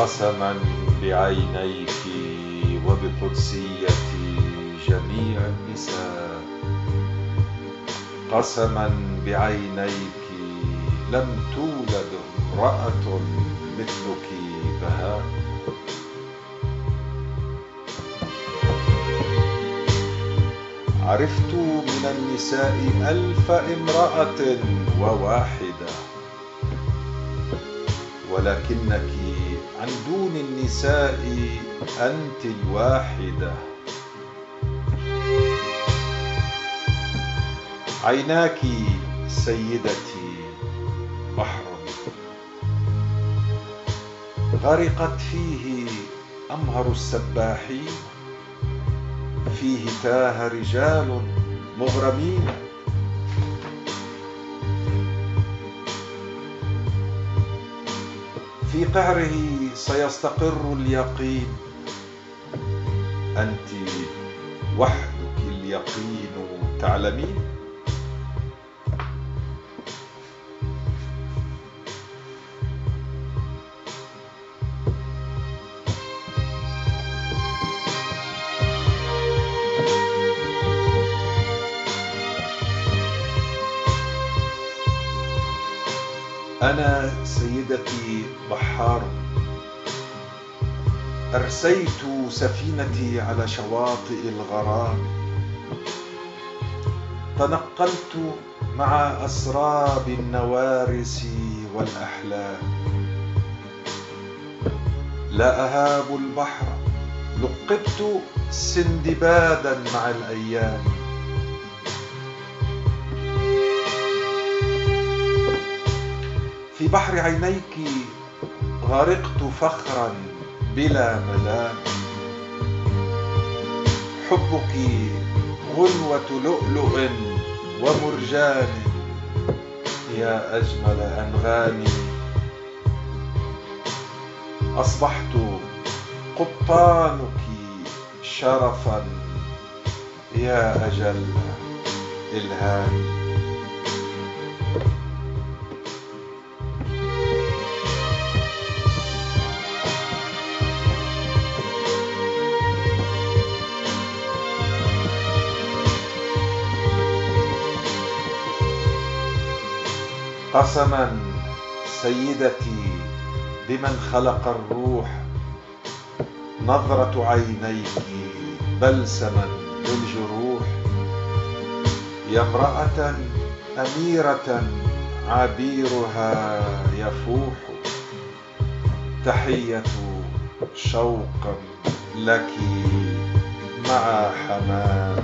قسما بعينيك وبقدسية جميع النساء، قسما بعينيك لم تولد امرأة مثلك بهاء. عرفت من النساء 1000 امرأة وواحدة، ولكنك عن دون النساء أنت الواحدة. عيناك سيدتي بحر غرقت فيه أمهر السباحين، فيه تاه رجال مغرمين. في قعره سيستقر اليقين، أنت وحدك اليقين تعلمين. أنا سيدتي بحار، أرسيت سفينتي على شواطئ الغرام، تنقلت مع أسراب النوارس والأحلام. لا أهاب البحر، لقبت سندبادا مع الأيام. في بحر عينيك غرقت فخرا بلا ملام. حبك غنوة لؤلؤ ومرجان، يا أجمل أنغامي. أصبحت قبطانك شرفا، يا أجل إلهامي. قسما سيدتي بمن خلق الروح، نظرة عينيك بلسما للجروح. يا امرأة أميرة عبيرها يفوح، تحية شوق لك مع حمام.